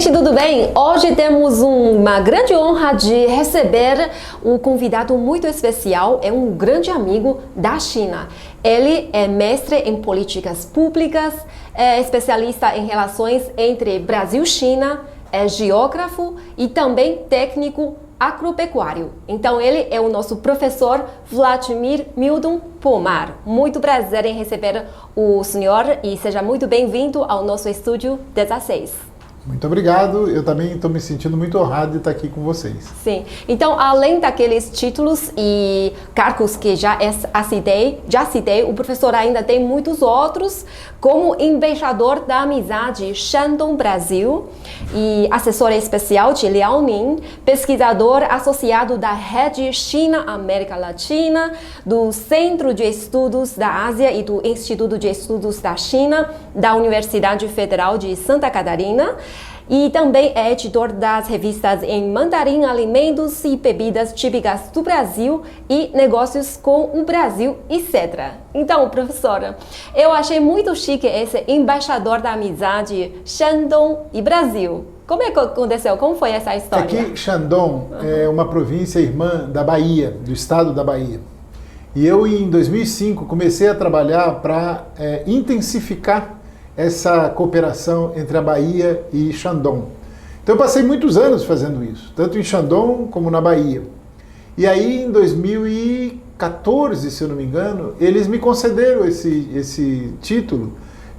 Gente, tudo bem? Hoje temos uma grande honra de receber um convidado muito especial, é um grande amigo da China. Ele é mestre em políticas públicas, é especialista em relações entre Brasil e China, é geógrafo e também técnico agropecuário. Então ele é o nosso professor Vladimir Mildon Pomar. Muito prazer em receber o senhor e seja muito bem-vindo ao nosso estúdio 16. Muito obrigado, eu também estou me sentindo muito honrado de estar aqui com vocês. Sim, então além daqueles títulos e cargos que já citei, o professor ainda tem muitos outros, como embaixador da amizade Shandong Brasil e assessor especial de Liaoning, pesquisador associado da Rede China América Latina, do Centro de Estudos da Ásia e do Instituto de Estudos da China, da Universidade Federal de Santa Catarina. E também é editor das revistas em mandarim, alimentos e bebidas típicas do Brasil e negócios com o Brasil, etc. Então, professora, eu achei muito chique esse embaixador da amizade Shandong e Brasil. Como é que aconteceu? Como foi essa história? Aqui, Shandong é uma província irmã da Bahia, do estado da Bahia. E eu, em 2005, comecei a trabalhar para intensificar essa cooperação entre a Bahia e Shandong. Então eu passei muitos anos fazendo isso, tanto em Shandong como na Bahia. E aí em 2014, se eu não me engano, eles me concederam esse título,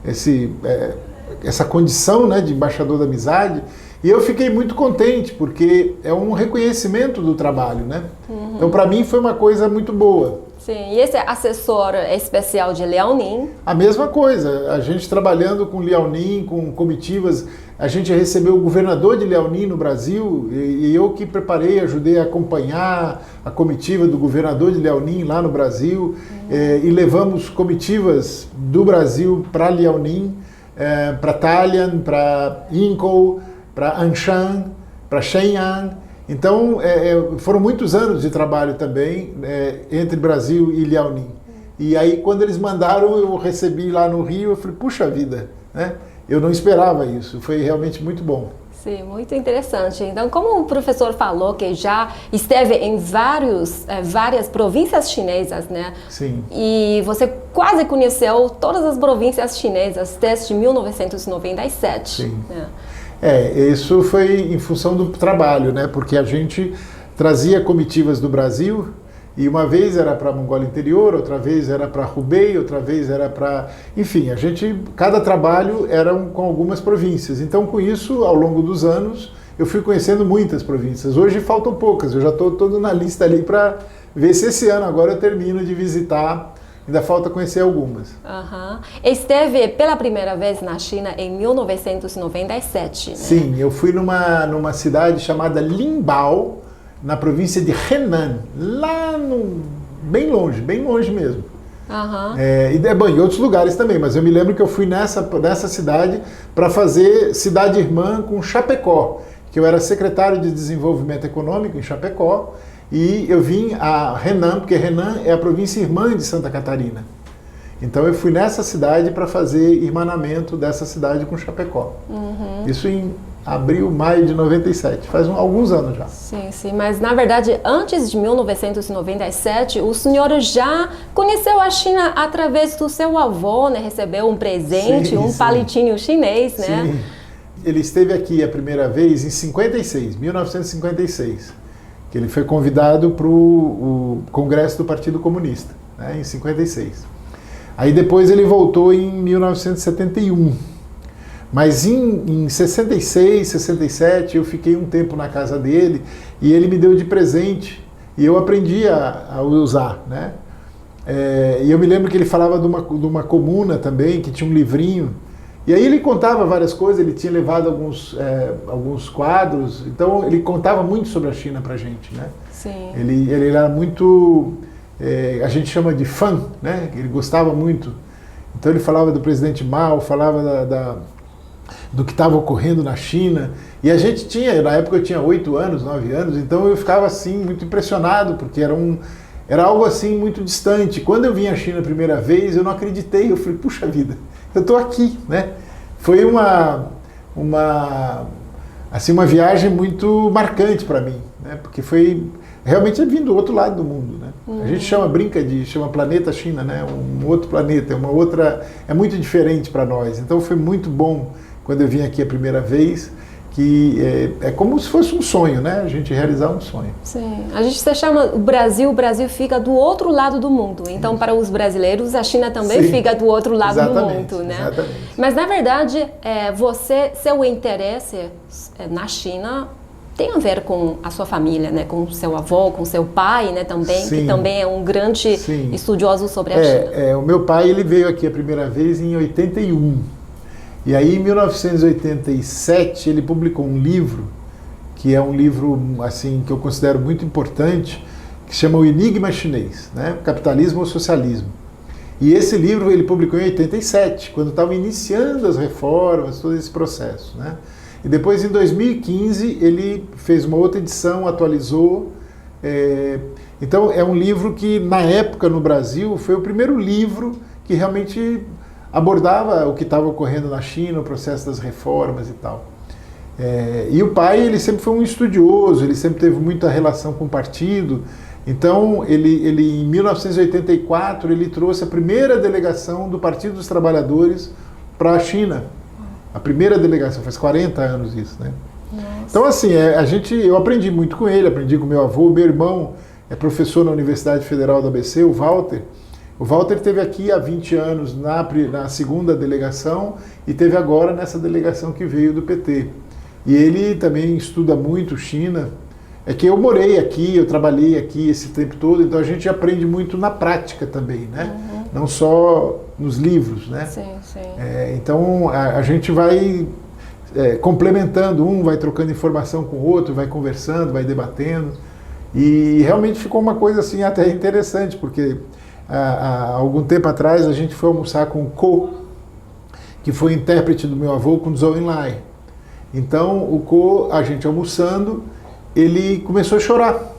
essa condição, né, de embaixador da amizade, e eu fiquei muito contente, porque é um reconhecimento do trabalho, né? Então para mim foi uma coisa muito boa. Sim, e esse assessor especial de Liaoning? A mesma coisa, a gente trabalhando com Liaoning, com comitivas, a gente recebeu o governador de Liaoning no Brasil e eu que preparei, ajudei a acompanhar a comitiva do governador de Liaoning lá no Brasil e levamos comitivas do Brasil para Liaoning, para Dalian, para Yingkou, para Anshan, para Shenyang. Então, foram muitos anos de trabalho também entre Brasil e Liaoning. E aí, quando eles mandaram, eu recebi lá no Rio, eu falei, puxa vida, né? Eu não esperava isso, foi realmente muito bom. Sim, muito interessante. Então, como o professor falou que já esteve em várias províncias chinesas, né? Sim. E você quase conheceu todas as províncias chinesas desde 1997. Sim. Né? Isso foi em função do trabalho, né? Porque a gente trazia comitivas do Brasil e uma vez era para a Mongólia Interior, outra vez era para Hubei, outra vez era para... Enfim, cada trabalho era com algumas províncias. Então, com isso, ao longo dos anos, eu fui conhecendo muitas províncias. Hoje faltam poucas, eu já estou todo na lista ali para ver se esse ano agora eu termino de visitar. Ainda falta conhecer algumas. Esteve pela primeira vez na China em 1997, né? Sim, eu fui numa cidade chamada Linbao, na província de Henan, lá bem longe mesmo. E outros lugares também, mas eu me lembro que eu fui nessa cidade para fazer cidade irmã com Chapecó, que eu era secretário de desenvolvimento econômico em Chapecó. E eu vim a Henan, porque Henan é a província irmã de Santa Catarina. Então eu fui nessa cidade para fazer irmanamento dessa cidade com Chapecó. Isso em abril, maio de 97, faz alguns anos já. Sim, sim, mas na verdade antes de 1997 o senhor já conheceu a China através do seu avô, né? Recebeu um presente, palitinho chinês, né? Sim, ele esteve aqui a primeira vez em 1956. Que ele foi convidado para o Congresso do Partido Comunista, né, em 56. Aí depois ele voltou em 1971. Mas em 66, 67, eu fiquei um tempo na casa dele e ele me deu de presente e eu aprendi a usar, né? E eu me lembro que ele falava de uma comuna também, que tinha um livrinho. E aí ele contava várias coisas, ele tinha levado alguns quadros, então ele contava muito sobre a China pra gente, né? Sim. Ele era muito, a gente chama de fã, né? Ele gostava muito. Então ele falava do presidente Mao, falava do que estava ocorrendo na China. E a gente na época eu tinha 8 anos, 9 anos, então eu ficava assim muito impressionado, porque era algo assim muito distante. Quando eu vim à China a primeira vez, eu não acreditei, eu falei, puxa vida, eu estou aqui, né? Foi uma assim, uma viagem muito marcante para mim, né? Porque foi realmente vindo do outro lado do mundo, né? A gente chama planeta China, né? Um outro planeta, é uma outra, é muito diferente para nós. Então foi muito bom quando eu vim aqui a primeira vez, que é como se fosse um sonho, né? A gente realizar um sonho. Sim, a gente se chama o Brasil fica do outro lado do mundo. Então, para os brasileiros, a China também fica do outro lado do mundo, né? Exatamente. Mas, na verdade, seu interesse na China tem a ver com a sua família, né? Com seu avô, com seu pai, né? Também, que também é um grande estudioso sobre a China. O meu pai, ele veio aqui a primeira vez em 81. E aí, em 1987, ele publicou um livro, que é um livro assim que eu considero muito importante, que se chama O Enigma Chinês, né? Capitalismo ou Socialismo. E esse livro ele publicou em 87, quando estavam iniciando as reformas, todo esse processo, né? E depois, em 2015, ele fez uma outra edição, atualizou. Então, é um livro que, na época, no Brasil, foi o primeiro livro que realmente abordava o que estava ocorrendo na China, o processo das reformas e tal. E o pai, ele sempre foi um estudioso, ele sempre teve muita relação com o partido. Então, ele em 1984, ele trouxe a primeira delegação do Partido dos Trabalhadores para a China. A primeira delegação, faz 40 anos isso, né? Nossa. Então, assim, eu aprendi muito com ele, aprendi com meu avô. Meu irmão é professor na Universidade Federal da ABC, o Walter. O Walter esteve aqui há 20 anos na segunda delegação e teve agora nessa delegação que veio do PT. E ele também estuda muito China. É que eu morei aqui, eu trabalhei aqui esse tempo todo, então a gente aprende muito na prática também, né? Não só nos livros, né? Sim, sim. Então a gente vai complementando, vai trocando informação com o outro, vai conversando, vai debatendo. E realmente ficou uma coisa assim até interessante, porque há algum tempo atrás a gente foi almoçar com o Ko, que foi intérprete do meu avô, com Zhou Enlai. Então o Ko, a gente almoçando, ele começou a chorar,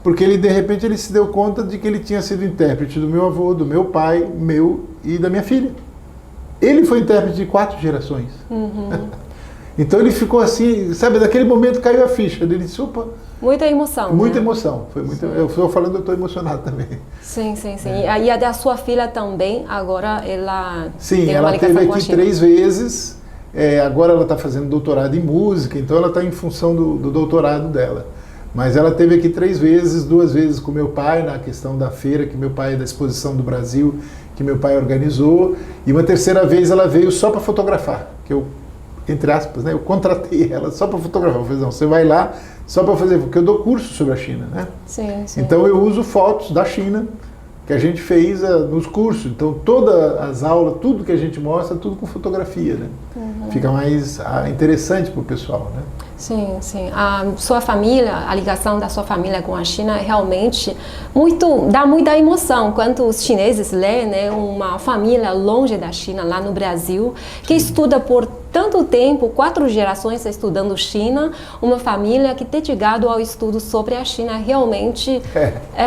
porque ele de repente ele se deu conta de que ele tinha sido intérprete do meu avô, do meu pai, meu e da minha filha. Ele foi intérprete de 4 gerações. Então ele ficou assim, sabe, daquele momento caiu a ficha dele, disse, opa. Muita emoção. Muita né? emoção. Foi muito, eu estou falando, eu estou emocionado também. Sim, sim, sim. E aí a sua filha também, agora ela tem uma ligação com a China. Sim, ela esteve aqui 3 vezes. Agora ela está fazendo doutorado em música, então ela está em função do doutorado dela. Mas ela esteve aqui 3 vezes, 2 vezes com meu pai, na questão da feira, que meu pai, da Exposição do Brasil, que meu pai organizou. E uma 3ª vez ela veio só para fotografar, que eu, entre aspas, né, eu contratei ela só para fotografar. Eu falei, não, você vai lá só para fazer, porque eu dou curso sobre a China, né? Sim, sim. Então eu uso fotos da China, que a gente fez nos cursos. Então todas as aulas, tudo que a gente mostra, tudo com fotografia, né? Fica mais interessante para o pessoal, né? Sim, sim. A sua família, a ligação da sua família com a China realmente dá muita emoção quando os chineses leem, né, uma família longe da China, lá no Brasil, que estuda por tanto tempo, 4 gerações estudando China, uma família que tem dedicado ao estudo sobre a China. Realmente,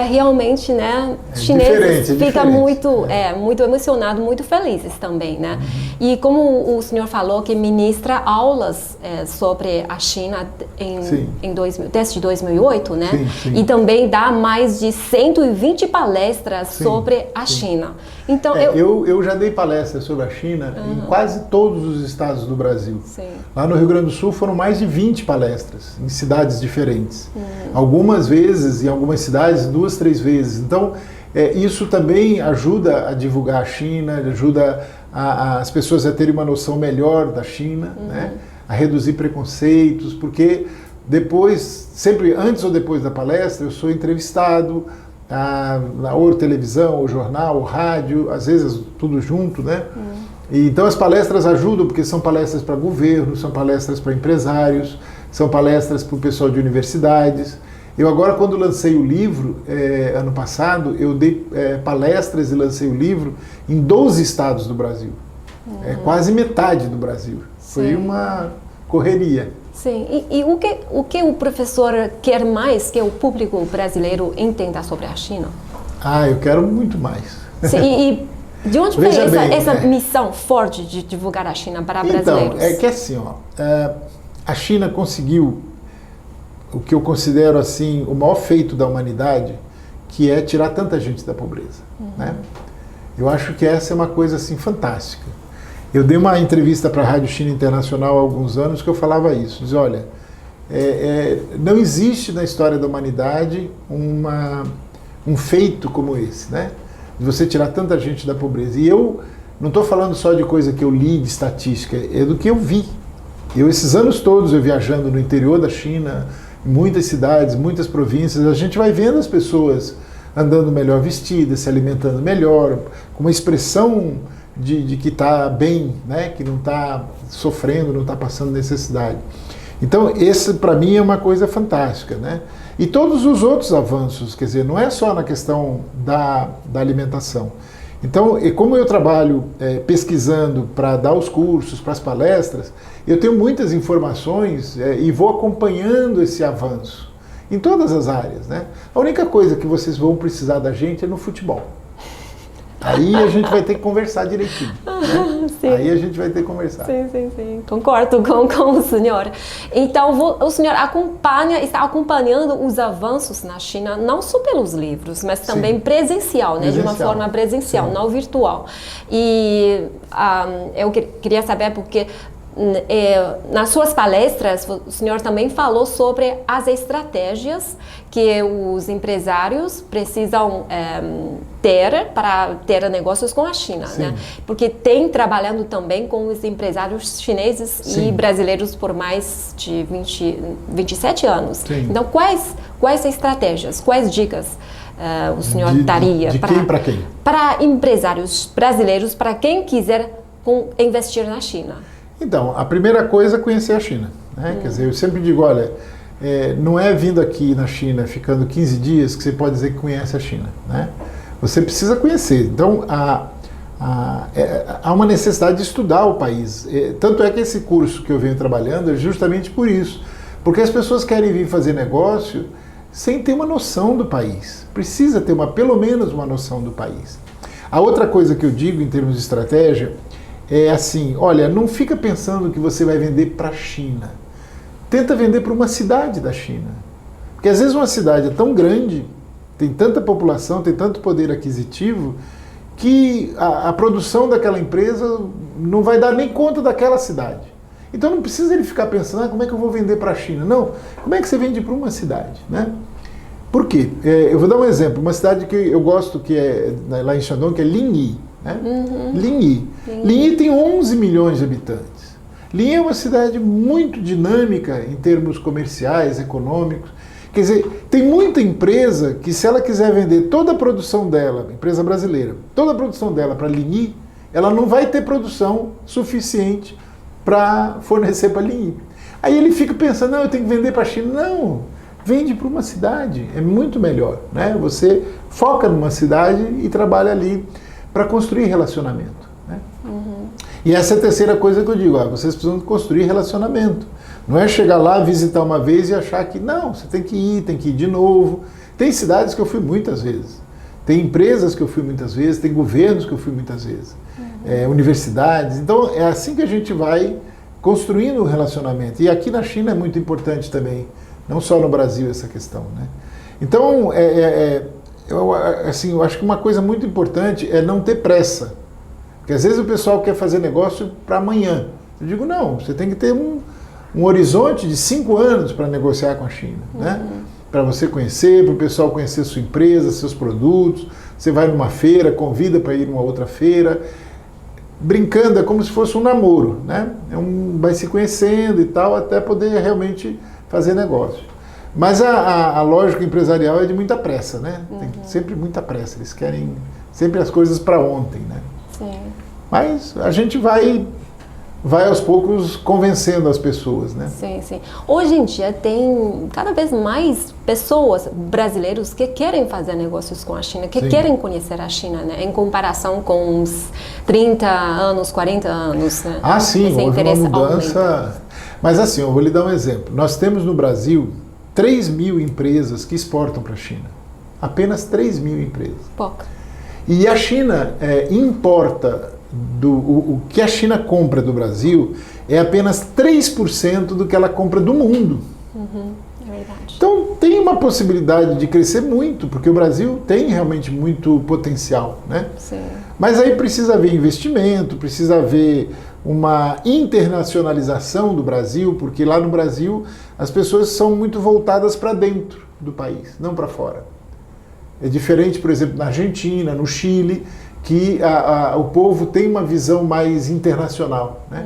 realmente, né, chineses ficam muito emocionados, muito felizes também, né? E como o senhor falou que ministra aulas sobre a China desde 2008, né? Sim. E também dá mais de 120 palestras sobre a China. Então eu já dei palestras sobre a China em quase todos os estados do Brasil. Sim. Lá no Rio Grande do Sul foram mais de 20 palestras em cidades diferentes. Algumas vezes, em algumas cidades, 2, 3 vezes. Então, isso também ajuda a divulgar a China, ajuda as pessoas a terem uma noção melhor da China, né? A reduzir preconceitos, porque depois, sempre antes ou depois da palestra, eu sou entrevistado, ou televisão, ou jornal, ou rádio, às vezes tudo junto, né? E então as palestras ajudam, porque são palestras para governo, são palestras para empresários, são palestras para o pessoal de universidades. Eu agora, quando lancei o livro, ano passado, eu dei palestras e lancei o livro em 12 estados do Brasil. Quase metade do Brasil. Foi uma correria. Sim. E o que o professor quer mais que o público brasileiro entenda sobre a China? Eu quero muito mais. Sim, e de onde vem essa missão forte de divulgar a China para brasileiros? Então, é que assim, a China conseguiu o que eu considero assim o maior feito da humanidade, que é tirar tanta gente da pobreza, né? Eu acho que essa é uma coisa assim fantástica. Eu dei uma entrevista para a Rádio China Internacional há alguns anos que eu falava isso. Diz, olha, não existe na história da humanidade um feito como esse, né? De você tirar tanta gente da pobreza. E eu não estou falando só de coisa que eu li de estatística, é do que eu vi. Esses anos todos, eu viajando no interior da China, em muitas cidades, muitas províncias, a gente vai vendo as pessoas andando melhor vestidas, se alimentando melhor, com uma expressão de que está bem, né? Que não está sofrendo, não está passando necessidade. Então, esse para mim é uma coisa fantástica, né? E todos os outros avanços, quer dizer, não é só na questão da alimentação. Então, como eu trabalho pesquisando para dar os cursos, para as palestras, eu tenho muitas informações e vou acompanhando esse avanço em todas as áreas, né? A única coisa que vocês vão precisar da gente é no futebol. Aí a gente vai ter que conversar direitinho, né? Aí a gente vai ter que conversar. Sim. Concordo com o senhor. Então, o senhor está acompanhando os avanços na China, não só pelos livros, mas também presencial, né? De uma forma presencial, não virtual. E eu queria saber porque nas suas palestras, o senhor também falou sobre as estratégias que os empresários precisam ter para ter negócios com a China, né? Porque tem trabalhando também com os empresários chineses e brasileiros por mais de 27 anos. Então, quais estratégias, quais dicas o senhor daria para quem? Para empresários brasileiros, para quem quiser investir na China? Então, a primeira coisa é conhecer a China, né? Quer dizer, eu sempre digo, olha, não é vindo aqui na China, ficando 15 dias, que você pode dizer que conhece a China, né? Você precisa conhecer. Então, há uma necessidade de estudar o país. Tanto é que esse curso que eu venho trabalhando é justamente por isso. Porque as pessoas querem vir fazer negócio sem ter uma noção do país. Precisa ter pelo menos uma noção do país. A outra coisa que eu digo em termos de estratégia é assim, olha, não fica pensando que você vai vender para a China. Tenta vender para uma cidade da China. Porque às vezes uma cidade é tão grande, tem tanta população, tem tanto poder aquisitivo, que a produção daquela empresa não vai dar nem conta daquela cidade. Então não precisa ele ficar pensando, como é que eu vou vender para a China? Não, como é que você vende para uma cidade, né? Por quê? Eu vou dar um exemplo, uma cidade que eu gosto, que é lá em Shandong, que é Linyi. Né? Linyi tem 11 milhões de habitantes. Linyi é uma cidade muito dinâmica em termos comerciais, econômicos. Quer dizer, tem muita empresa que, se ela quiser vender toda a produção dela, empresa brasileira, toda a produção dela para Linyi, ela não vai ter produção suficiente para fornecer para Linyi. Aí ele fica pensando, não, eu tenho que vender para a China. Não, vende para uma cidade, é muito melhor, né? Você foca numa cidade e trabalha ali para construir relacionamento, né? E essa é a terceira coisa que eu digo, vocês precisam construir relacionamento. Não é chegar lá, visitar uma vez e achar que não, você tem que ir de novo. Tem cidades que eu fui muitas vezes, tem empresas que eu fui muitas vezes, tem governos que eu fui muitas vezes, universidades. Então é assim que a gente vai construindo o relacionamento. E aqui na China é muito importante também, não só no Brasil essa questão, né? Então, eu acho que uma coisa muito importante é não ter pressa. Porque às vezes o pessoal quer fazer negócio para amanhã. Eu digo, não, você tem que ter um horizonte de 5 anos para negociar com a China, né? Para você conhecer, para o pessoal conhecer sua empresa, seus produtos. Você vai numa feira, convida para ir numa outra feira. Brincando, é como se fosse um namoro, né? Vai se conhecendo e tal, até poder realmente fazer negócio. Mas a lógica empresarial é de muita pressa, né? Tem sempre muita pressa. Eles querem sempre as coisas para ontem, né? Sim. Mas a gente vai aos poucos convencendo as pessoas, né? Sim. Hoje em dia tem cada vez mais pessoas, brasileiros, que querem fazer negócios com a China, que querem conhecer a China, né? Em comparação com uns 30 anos, 40 anos, né? Sim, houve uma mudança. Aumenta. Mas assim, eu vou lhe dar um exemplo. Nós temos no Brasil 3.000 empresas que exportam para a China. Apenas 3.000 empresas. Pouco. E a China importa o que a China compra do Brasil é apenas 3% do que ela compra do mundo. É verdade. Então tem uma possibilidade de crescer muito, porque o Brasil tem realmente muito potencial, né? Sim. Mas aí precisa haver investimento, precisa haver uma internacionalização do Brasil, porque lá no Brasil as pessoas são muito voltadas para dentro do país, não para fora. É diferente, por exemplo, na Argentina, no Chile, que o povo tem uma visão mais internacional, né?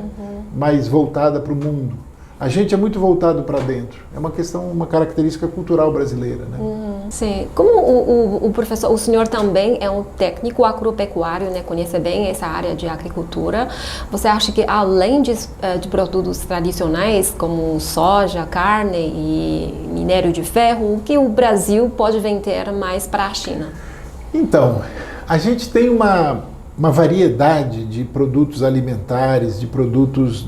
Mais voltada para o mundo. A gente é muito voltado para dentro. É uma questão, uma característica cultural brasileira, né? Sim. Como o professor, o senhor também é um técnico agropecuário, né? Conhece bem essa área de agricultura. Você acha que além de produtos tradicionais como soja, carne e minério de ferro, o que o Brasil pode vender mais para a China? Então, a gente tem uma variedade de produtos alimentares, de produtos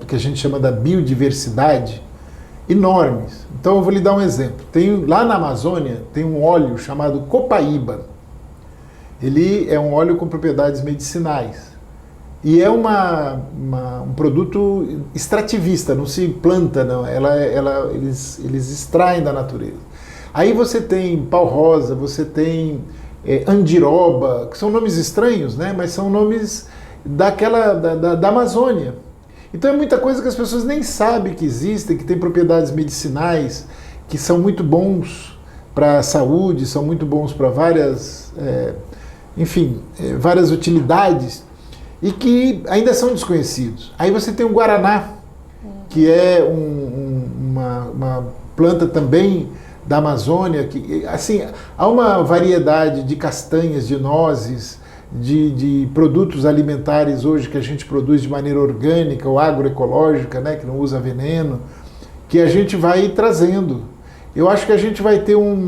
que a gente chama da biodiversidade, enormes. Então eu vou lhe dar um exemplo. Lá na Amazônia tem um óleo chamado copaíba. Ele é um óleo com propriedades medicinais. E é um produto extrativista, não se planta, não. Eles extraem da natureza. Aí você tem pau-rosa, você tem andiroba, que são nomes estranhos, né? Mas são nomes da Amazônia. Então é muita coisa que as pessoas nem sabem que existem, que tem propriedades medicinais, que são muito bons para a saúde, são muito bons para várias, várias utilidades e que ainda são desconhecidos. Aí você tem o guaraná, que é uma planta também da Amazônia, que, assim, há uma variedade de castanhas, de nozes, de produtos alimentares hoje que a gente produz de maneira orgânica ou agroecológica, né, que não usa veneno, que a gente vai trazendo. Eu acho que a gente vai ter um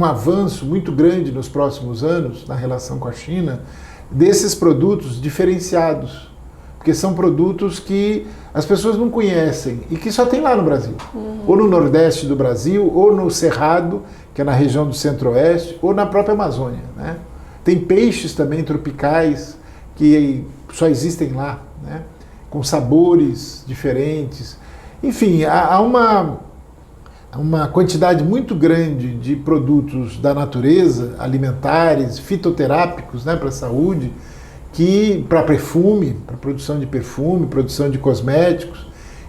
avanço muito grande nos próximos anos na relação com a China desses produtos diferenciados, porque são produtos que as pessoas não conhecem e que só tem lá no Brasil. Ou no Nordeste do Brasil, ou no Cerrado, que é na região do Centro-Oeste, ou na própria Amazônia, né? Tem peixes também tropicais que só existem lá, né? Com sabores diferentes. Enfim, há uma quantidade muito grande de produtos da natureza, alimentares, fitoterápicos, né, para a saúde, para perfume, para produção de perfume, produção de cosméticos,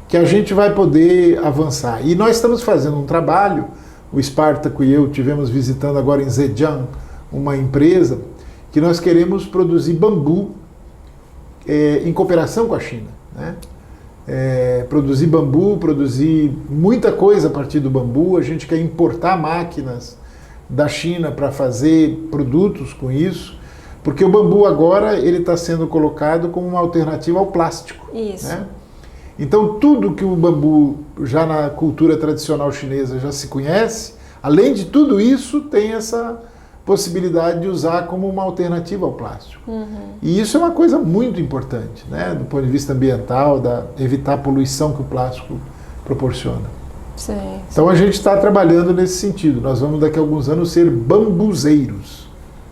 que a gente vai poder avançar. E nós estamos fazendo um trabalho, o Espartaco e eu tivemos visitando agora em Zhejiang uma empresa que nós queremos produzir bambu em cooperação com a China, né? Produzir bambu, produzir muita coisa a partir do bambu. A gente quer importar máquinas da China para fazer produtos com isso, porque o bambu agora ele está sendo colocado como uma alternativa ao plástico. Isso. Né? Então tudo que o bambu já na cultura tradicional chinesa já se conhece, além de tudo isso tem essa possibilidade de usar como uma alternativa ao plástico. E isso é uma coisa muito importante, né, do ponto de vista ambiental, evitar a poluição que o plástico proporciona. Sim. Então a gente está trabalhando nesse sentido. Nós vamos daqui a alguns anos ser bambuzeiros.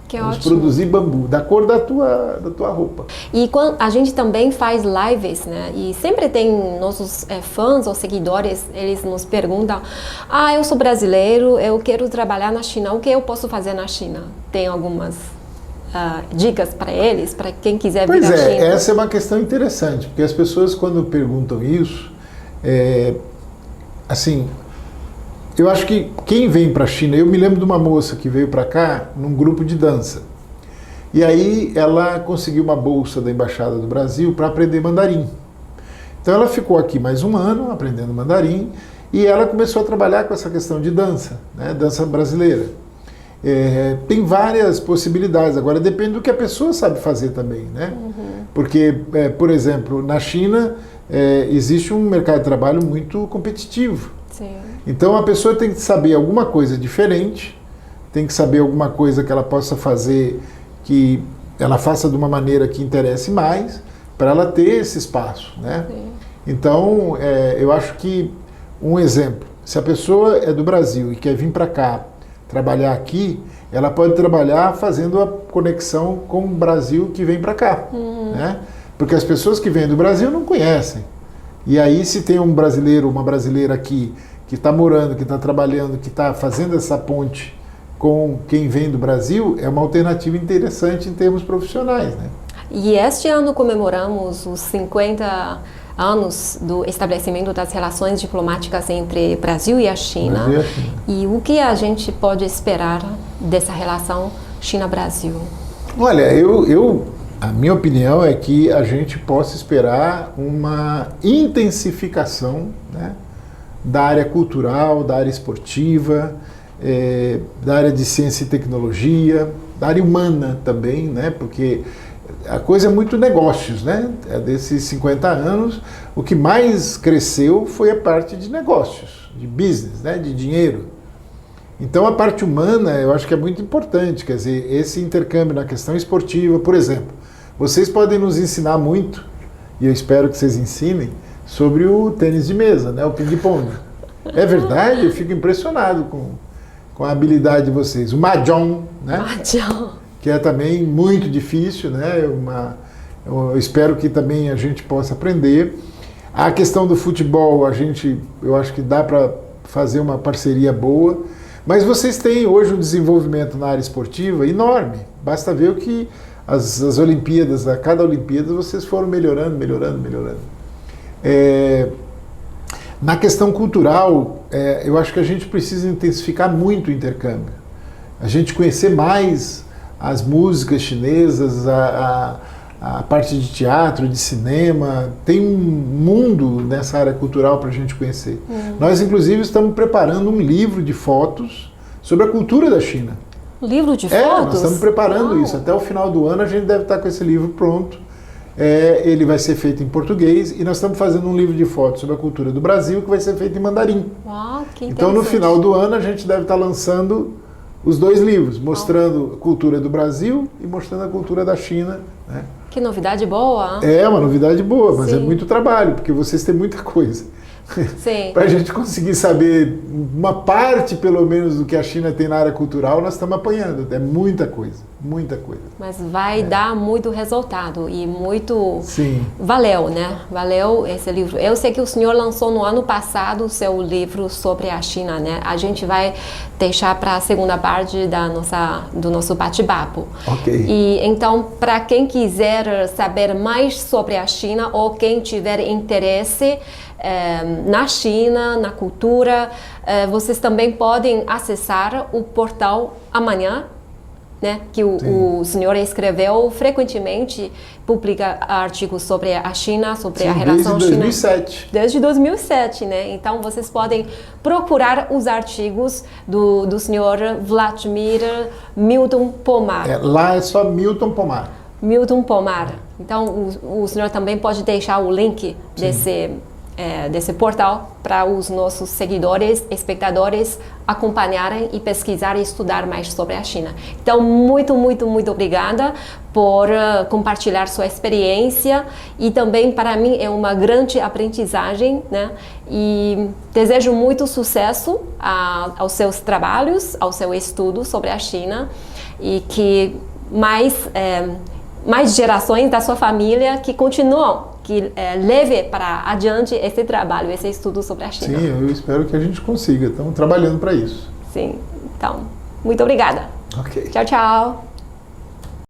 Que vamos ótimo. produzir bambu, da cor da tua roupa. E quando a gente também faz lives, né? E sempre tem nossos fãs ou seguidores, eles nos perguntam: eu sou brasileiro, eu quero trabalhar na China, o que eu posso fazer na China? Tem algumas dicas para eles, para quem quiser vir à China? Pois é, essa é uma questão interessante, porque as pessoas quando perguntam isso, assim, eu acho que quem vem para a China, eu me lembro de uma moça que veio para cá num grupo de dança. E aí ela conseguiu uma bolsa da Embaixada do Brasil para aprender mandarim. Então ela ficou aqui mais um ano aprendendo mandarim e ela começou a trabalhar com essa questão de dança, né, dança brasileira. Tem várias possibilidades, agora depende do que a pessoa sabe fazer também, né? Porque, por exemplo, na China existe um mercado de trabalho muito competitivo. Sim. Então a pessoa tem que saber alguma coisa diferente, tem que saber alguma coisa que ela possa fazer, que ela faça de uma maneira que interesse mais, para ela ter esse espaço, né? Sim. Então eu acho que um exemplo, se a pessoa é do Brasil e quer vir para cá trabalhar aqui, ela pode trabalhar fazendo a conexão com o Brasil que vem para cá, né? Porque as pessoas que vêm do Brasil não conhecem. E aí, se tem um brasileiro, uma brasileira aqui que está morando, que está trabalhando, que está fazendo essa ponte com quem vem do Brasil, é uma alternativa interessante em termos profissionais, né? E este ano comemoramos os 50 anos do estabelecimento das relações diplomáticas entre Brasil e a China. Brasil e a China. E o que a gente pode esperar dessa relação China-Brasil? Olha, a minha opinião é que a gente possa esperar uma intensificação, né, da área cultural, da área esportiva, da área de ciência e tecnologia, da área humana também, né, porque a coisa é muito negócios, né? Desses 50 anos, o que mais cresceu foi a parte de negócios, de business, né, de dinheiro. Então a parte humana eu acho que é muito importante, quer dizer, esse intercâmbio na questão esportiva, por exemplo, vocês podem nos ensinar muito, e eu espero que vocês ensinem, sobre o tênis de mesa, né, o ping-pong. É verdade, eu fico impressionado com a habilidade de vocês. O mahjong, né? Mahjong. Que é também muito difícil, né? Eu espero que também a gente possa aprender. A questão do futebol, eu acho que dá para fazer uma parceria boa, mas vocês têm hoje um desenvolvimento na área esportiva enorme. Basta ver o que as Olimpíadas, a cada Olimpíada, vocês foram melhorando. Na questão cultural, eu acho que a gente precisa intensificar muito o intercâmbio. A gente conhecer mais as músicas chinesas, a parte de teatro, de cinema, tem um mundo nessa área cultural para a gente conhecer. Nós, inclusive, estamos preparando um livro de fotos sobre a cultura da China. Livro de fotos? Nós estamos preparando isso. Até o final do ano a gente deve estar com esse livro pronto. Ele vai ser feito em português e nós estamos fazendo um livro de fotos sobre a cultura do Brasil que vai ser feito em mandarim. Uau, que interessante. Então, no final do ano, a gente deve estar lançando os dois livros, mostrando a cultura do Brasil e mostrando a cultura da China, né? Que novidade boa. É uma novidade boa, mas Sim. é muito trabalho, porque vocês têm muita coisa. Sim. Para a gente conseguir saber uma parte, pelo menos, do que a China tem na área cultural, nós estamos apanhando. É muita coisa, muita coisa. Mas vai dar muito resultado e muito... Sim. Valeu, né? Valeu esse livro. Eu sei que o senhor lançou no ano passado o seu livro sobre a China, né? A gente vai deixar para a segunda parte do nosso bate-papo. Ok. E então, para quem quiser saber mais sobre a China ou quem tiver interesse na China, na cultura, vocês também podem acessar o portal Amanhã, né, que o senhor escreveu frequentemente, publica artigos sobre a China, sobre a relação desde China. 2007. Desde 2007, né? Então vocês podem procurar os artigos do senhor Vladimir Milton Pomar. Lá é só Milton Pomar. Milton Pomar. Então o senhor também pode deixar o link desse portal para os nossos seguidores, espectadores acompanharem e pesquisar e estudar mais sobre a China. Então, muito obrigada por compartilhar sua experiência e também para mim é uma grande aprendizagem, né? E desejo muito sucesso aos seus trabalhos, ao seu estudo sobre a China e que mais gerações da sua família que continuam, que leve para adiante esse trabalho, esse estudo sobre a China. Sim, eu espero que a gente consiga. Estamos trabalhando para isso. Sim, então, muito obrigada. Ok. Tchau, tchau.